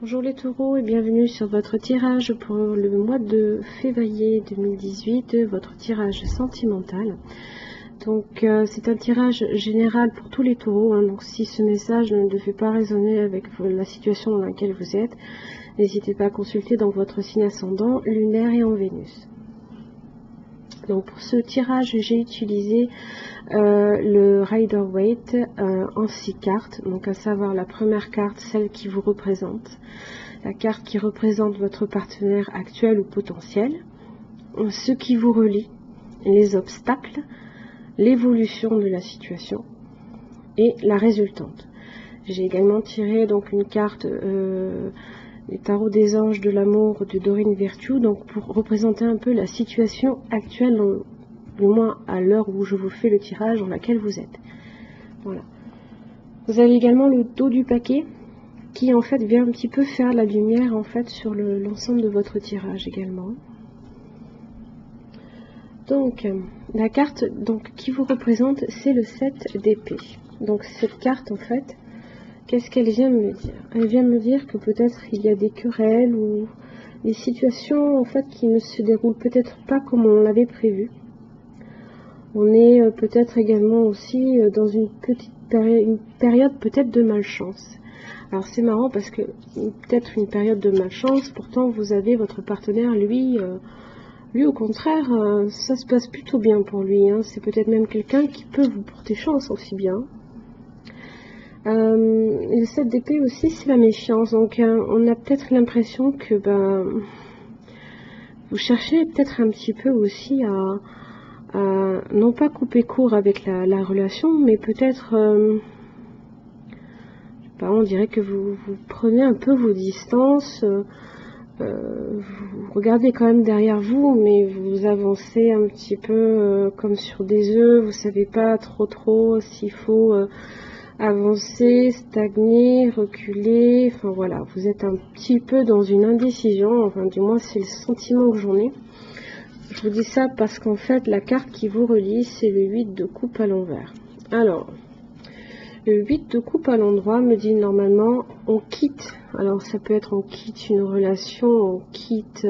Bonjour les taureaux et bienvenue sur votre tirage pour le mois de février 2018, votre tirage sentimental. Donc c'est un tirage général pour tous les taureaux, donc si ce message ne devait pas résonner avec la situation dans laquelle vous êtes, n'hésitez pas à consulter dans votre signe ascendant, lunaire et en Vénus. Donc pour ce tirage, j'ai utilisé le Rider-Waite en 6 cartes, donc à savoir la première carte, celle qui vous représente, la carte qui représente votre partenaire actuel ou potentiel, ce qui vous relie, les obstacles, l'évolution de la situation et la résultante. J'ai également tiré donc une carte les tarots des anges de l'amour de Doreen Virtue, donc pour représenter un peu la situation actuelle, du moins à l'heure où je vous fais le tirage, dans laquelle vous êtes. Voilà. Vous avez également le dos du paquet qui en fait vient un petit peu faire la lumière en fait sur l'ensemble de votre tirage également. Donc la carte donc qui vous représente, c'est le 7 d'épée. Donc cette carte en fait, qu'est-ce qu'elle vient me dire? Elle vient me dire que peut-être il y a des querelles ou des situations en fait qui ne se déroulent peut-être pas comme on l'avait prévu. On est peut-être également aussi dans une petite période peut-être de malchance. Alors c'est marrant parce que peut-être une période de malchance, pourtant vous avez votre partenaire, lui au contraire, ça se passe plutôt bien pour lui. C'est peut-être même quelqu'un qui peut vous porter chance aussi bien. Le 7 d'épée aussi, c'est la méfiance. Donc on a peut-être l'impression que vous cherchez peut-être un petit peu aussi à non pas couper court avec la relation, mais peut-être, on dirait que vous prenez un peu vos distances, vous regardez quand même derrière vous, mais vous avancez un petit peu comme sur des œufs, vous savez pas trop s'il faut avancer, stagner, reculer, enfin voilà, vous êtes un petit peu dans une indécision, enfin du moins c'est le sentiment que j'en ai. Je vous dis ça parce qu'en fait, la carte qui vous relie, c'est le 8 de coupe à l'envers. Alors, le 8 de coupe à l'endroit me dit normalement, on quitte. Alors, ça peut être on quitte une relation, on quitte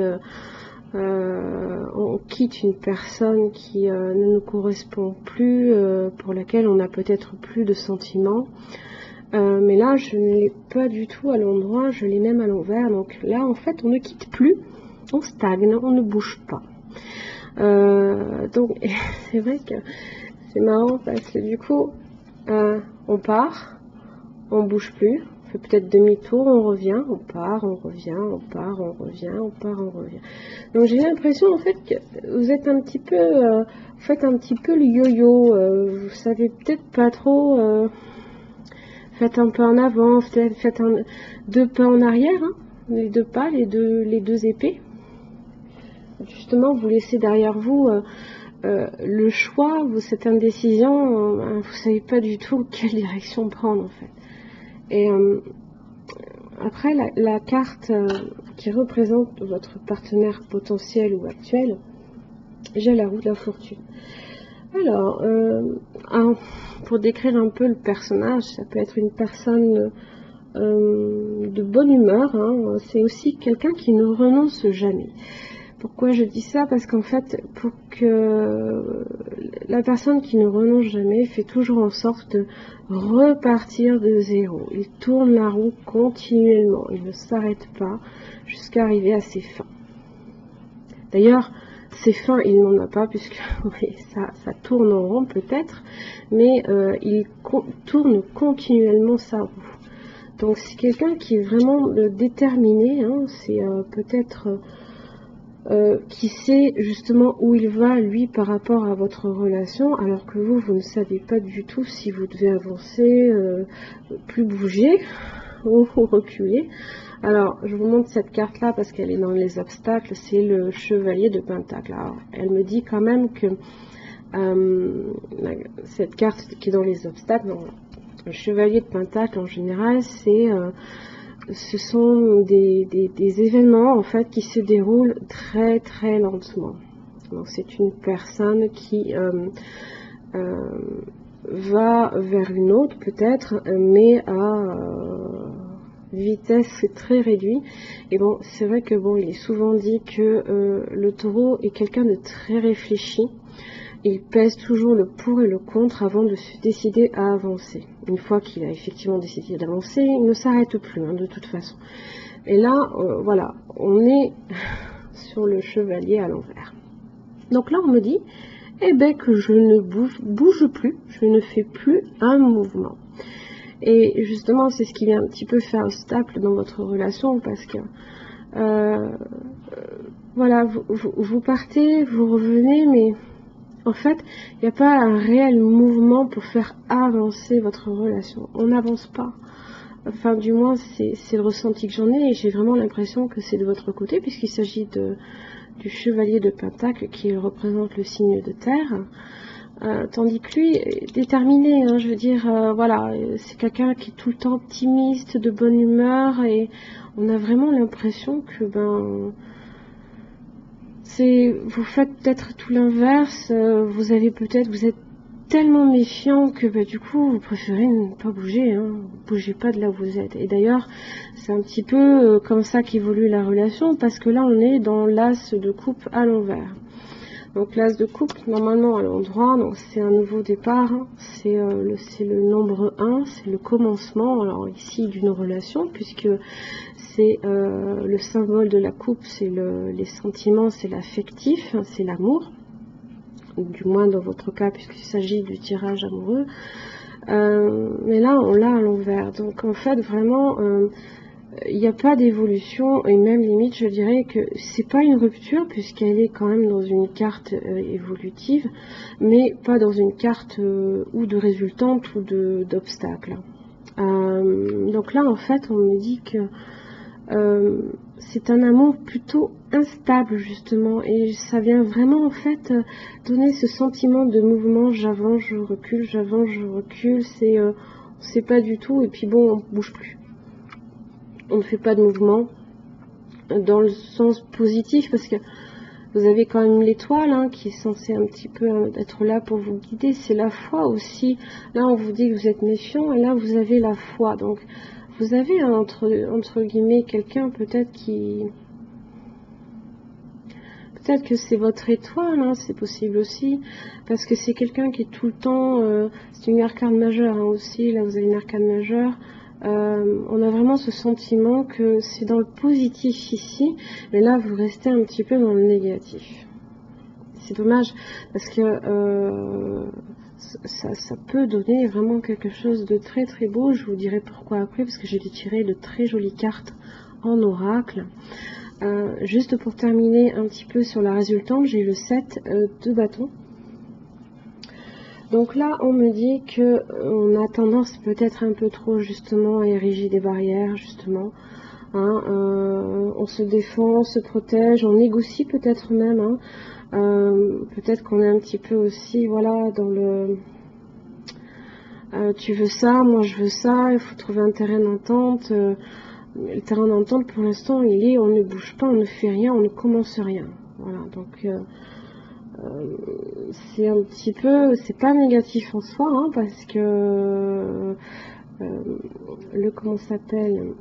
une personne qui ne nous correspond plus, pour laquelle on n'a peut-être plus de sentiments. Mais là, je ne l'ai pas du tout à l'endroit, je l'ai même à l'envers. Donc là, en fait, on ne quitte plus, on stagne, on ne bouge pas. Donc c'est vrai que c'est marrant parce que du coup on part, on bouge plus, on fait peut-être demi-tour, on revient, on part, on revient, on part, on revient, on part, on revient. Donc j'ai l'impression en fait que vous êtes un petit peu, vous faites un petit peu le yo-yo, vous savez peut-être pas trop, faites un peu en avant, faites deux pas en arrière, les deux pas, les deux épées. Justement, vous laissez derrière vous le choix, cette indécision, vous savez pas du tout quelle direction prendre en fait. Et après la carte qui représente votre partenaire potentiel ou actuel, j'ai la roue de la fortune. Alors, pour décrire un peu le personnage, ça peut être une personne de bonne humeur, c'est aussi quelqu'un qui ne renonce jamais. Pourquoi je dis ça? Parce qu'en fait, pour que la personne qui ne renonce jamais fait toujours en sorte de repartir de zéro. Il tourne la roue continuellement, il ne s'arrête pas jusqu'à arriver à ses fins. D'ailleurs, ses fins, il n'en a pas, puisque oui, ça tourne en rond peut-être, mais il tourne continuellement sa roue. Donc c'est quelqu'un qui est vraiment déterminé, c'est peut-être... qui sait justement où il va lui par rapport à votre relation, alors que vous ne savez pas du tout si vous devez avancer, plus bouger ou reculer. Alors je vous montre cette carte là parce qu'elle est dans les obstacles, c'est le chevalier de Pentacle. Alors elle me dit quand même que cette carte qui est dans les obstacles, le chevalier de Pentacle en général, ce sont des événements en fait qui se déroulent très très lentement. Donc c'est une personne qui va vers une autre peut-être, mais vitesse très réduit. Et bon, c'est vrai que bon, il est souvent dit que le taureau est quelqu'un de très réfléchi. Il pèse toujours le pour et le contre avant de se décider à avancer. Une fois qu'il a effectivement décidé d'avancer, il ne s'arrête plus, hein, de toute façon. Et là, voilà, on est sur le chevalier à l'envers. Donc là, on me dit, eh ben, que je ne bouge plus, je ne fais plus un mouvement. Et justement, c'est ce qui vient un petit peu faire obstacle dans votre relation, parce que voilà, vous partez, vous revenez, mais en fait, il n'y a pas un réel mouvement pour faire avancer votre relation. On n'avance pas. Enfin, du moins, c'est le ressenti que j'en ai, et j'ai vraiment l'impression que c'est de votre côté, puisqu'il s'agit du chevalier de Pentacle qui représente le signe de terre. Tandis que lui est déterminé, hein, je veux dire, voilà, c'est quelqu'un qui est tout le temps optimiste, de bonne humeur, et on a vraiment l'impression que vous faites peut-être tout l'inverse, vous êtes tellement méfiant que du coup vous préférez ne pas bouger, hein, vous bougez pas de là où vous êtes. Et d'ailleurs c'est un petit peu comme ça qu'évolue la relation, parce que là on est dans l'as de coupe à l'envers. Donc l'as de coupe normalement à l'endroit, donc c'est un nouveau départ, hein, c'est le nombre 1, c'est le commencement, alors ici d'une relation, puisque c'est le symbole de la coupe, c'est les sentiments, c'est l'affectif, c'est l'amour, du moins dans votre cas puisqu'il s'agit du tirage amoureux. Mais là on l'a à l'envers, donc en fait vraiment il n'y a pas d'évolution, et même limite je dirais que c'est pas une rupture puisqu'elle est quand même dans une carte évolutive, mais pas dans une carte ou de résultante ou d'obstacle. Donc là en fait on me dit que c'est un amour plutôt instable justement, et ça vient vraiment en fait donner ce sentiment de mouvement, j'avance, je recule, c'est on sait pas du tout, et puis bon, on bouge plus, on ne fait pas de mouvement dans le sens positif, parce que vous avez quand même l'étoile, hein, qui est censée un petit peu être là pour vous guider, c'est la foi aussi. Là on vous dit que vous êtes méfiant, et là vous avez la foi, donc vous avez entre guillemets quelqu'un peut-être que c'est votre étoile, hein, c'est possible aussi, parce que c'est quelqu'un qui est tout le temps, c'est une arcane majeure, hein, aussi, là vous avez une arcane majeure, on a vraiment ce sentiment que c'est dans le positif ici, mais là vous restez un petit peu dans le négatif. C'est dommage, parce que ça peut donner vraiment quelque chose de très très beau. Je vous dirai pourquoi après, parce que j'ai tiré de très jolies cartes en oracle. Juste pour terminer un petit peu sur la résultante, j'ai le 7 de bâton. Donc là on me dit que on a tendance peut-être un peu trop justement à ériger des barrières, justement, hein, on se défend, on se protège, on négocie peut-être même, hein. Peut-être qu'on est un petit peu aussi, voilà, dans le tu veux ça, moi je veux ça, il faut trouver un terrain d'entente. Le terrain d'entente pour l'instant il est, on ne bouge pas, on ne fait rien, on ne commence rien, voilà. Donc c'est un petit peu, c'est pas négatif en soi, hein, parce que comment s'appelle,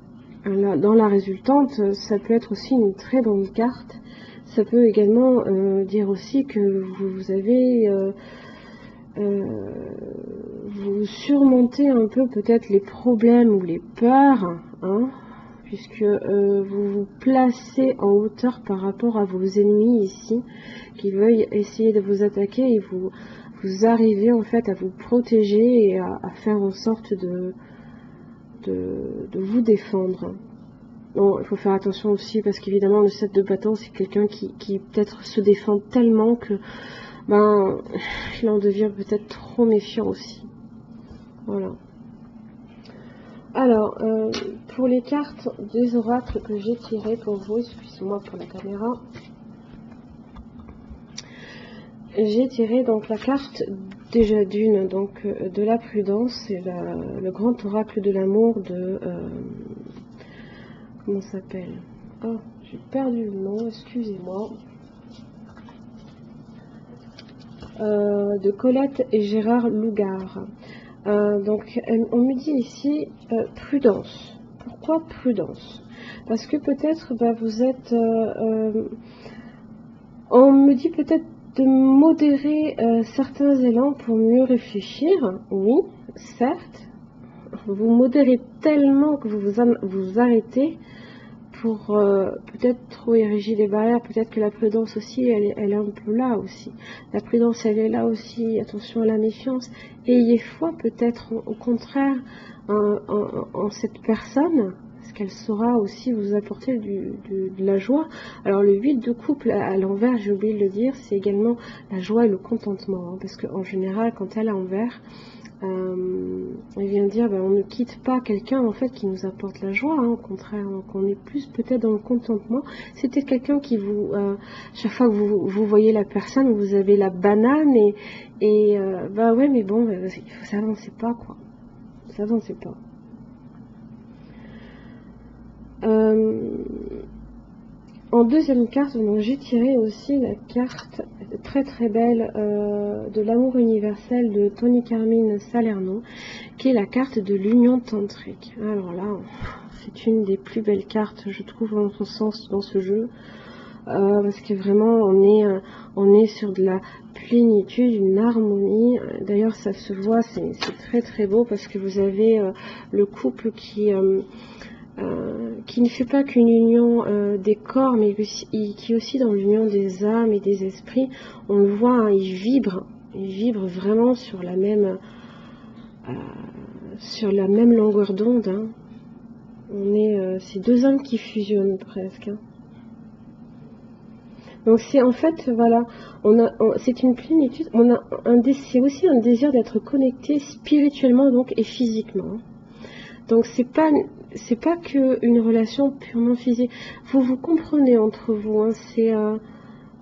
dans la résultante, ça peut être aussi une très bonne carte. Ça peut également dire aussi que vous avez vous surmontez un peu peut-être les problèmes ou les peurs, hein, puisque vous vous placez en hauteur par rapport à vos ennemis ici, qui veuillent essayer de vous attaquer, et vous arrivez en fait à vous protéger et à faire en sorte de vous défendre. Bon, il faut faire attention aussi, parce qu'évidemment le 7 de bâton c'est quelqu'un qui peut-être se défend tellement que il en devient peut-être trop méfiant aussi. Voilà. Alors, pour les cartes des oracles que j'ai tirées pour vous, excusez-moi pour la caméra, j'ai tiré donc la carte déjà d'une, donc de la prudence, c'est le grand oracle de l'amour de comment ça s'appelle, oh, j'ai perdu le nom, excusez-moi, de Colette et Gérard Lougard. Donc on me dit ici prudence, Pourquoi prudence? Parce que peut-être vous êtes... on me dit peut-être de modérer certains élans pour mieux réfléchir. Oui, certes. Vous modérez tellement que vous arrêtez pour peut-être trop ériger des barrières. Peut-être que la prudence aussi, elle est un peu là aussi. La prudence, elle est là aussi. Attention à la méfiance. Ayez foi peut-être au contraire en cette personne, parce qu'elle saura aussi vous apporter de la joie. Alors le 8 de couple à l'envers, j'ai oublié de le dire, c'est également la joie et le contentement. Hein, parce qu'en général, quand elle est à l'envers, il vient dire on ne quitte pas quelqu'un en fait qui nous apporte la joie, hein, au contraire, donc on est plus peut-être dans le contentement. C'est peut-être quelqu'un qui vous chaque fois que vous voyez la personne, vous avez la banane et ouais mais bon ça avancez pas quoi, ça avancez pas. En deuxième carte, donc j'ai tiré aussi la carte très très belle de l'amour universel de Tony Carmine Salerno, qui est la carte de l'union tantrique. Alors là, c'est une des plus belles cartes, je trouve, en son sens dans ce jeu, parce que vraiment on est sur de la plénitude, une harmonie. D'ailleurs, ça se voit, c'est très très beau parce que vous avez le couple qui ne fait pas qu'une union des corps, mais qui est aussi dans l'union des âmes et des esprits. On le voit, hein, ils vibrent vraiment sur la même longueur d'onde. Hein. C'est deux âmes qui fusionnent presque. Hein. Donc c'est en fait, voilà, c'est une plénitude. C'est aussi un désir d'être connecté spirituellement donc et physiquement. Donc c'est pas que une relation purement physique. Vous vous comprenez entre vous. Hein,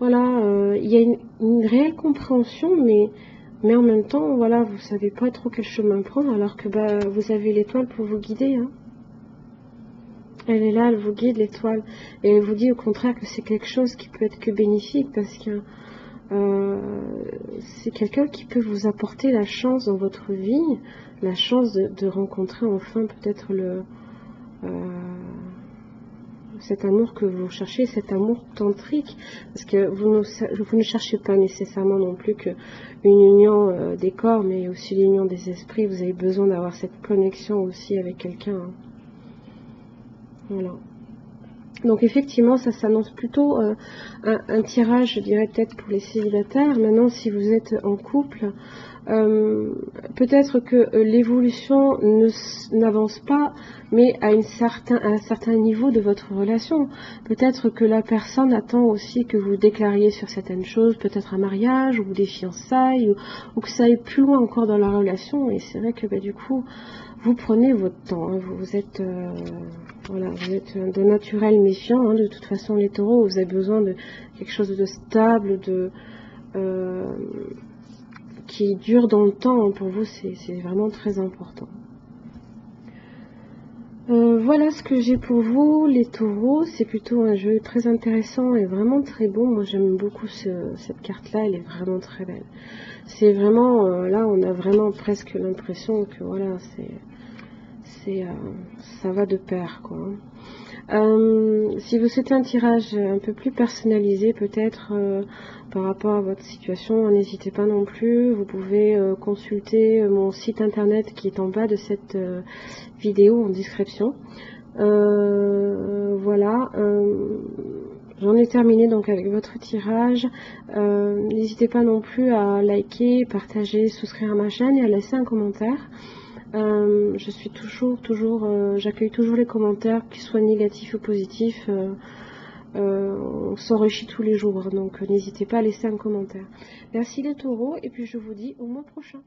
il y a une réelle compréhension, mais en même temps, voilà, vous savez pas trop quel chemin prendre, alors que vous avez l'étoile pour vous guider. Hein. Elle est là, elle vous guide, l'étoile, et elle vous dit au contraire que c'est quelque chose qui peut être que bénéfique, parce que c'est quelqu'un qui peut vous apporter la chance dans votre vie, la chance de rencontrer enfin peut-être cet amour que vous cherchez, cet amour tantrique, parce que vous ne cherchez pas nécessairement non plus qu'une union des corps, mais aussi l'union des esprits. Vous avez besoin d'avoir cette connexion aussi avec quelqu'un. Hein. Voilà. Donc effectivement, ça s'annonce plutôt un tirage, je dirais peut-être pour les célibataires. Maintenant, si vous êtes en couple, peut-être que l'évolution n'avance pas, mais à un certain niveau de votre relation. Peut-être que la personne attend aussi que vous déclariez sur certaines choses, peut-être un mariage ou des fiançailles, ou que ça aille plus loin encore dans la relation. Et c'est vrai que du coup, vous prenez votre temps. Hein, vous êtes de naturel méfiant. Hein, de toute façon, les taureaux, vous avez besoin de quelque chose de stable, qui dure dans le temps. Hein, pour vous, c'est vraiment très important. Voilà ce que j'ai pour vous, les taureaux. C'est plutôt un jeu très intéressant et vraiment très beau. Moi, j'aime beaucoup cette carte-là. Elle est vraiment très belle. C'est vraiment, là, on a vraiment presque l'impression que, voilà, ça va de pair, quoi. Si vous souhaitez un tirage un peu plus personnalisé, peut-être par rapport à votre situation, n'hésitez pas non plus. Vous pouvez consulter mon site internet qui est en bas de cette vidéo en description. Voilà. J'en ai terminé donc avec votre tirage. N'hésitez pas non plus à liker, partager, souscrire à ma chaîne et à laisser un commentaire. Je suis j'accueille toujours les commentaires, qu'ils soient négatifs ou positifs. On s'enrichit tous les jours, donc n'hésitez pas à laisser un commentaire. Merci les taureaux, et puis je vous dis au mois prochain.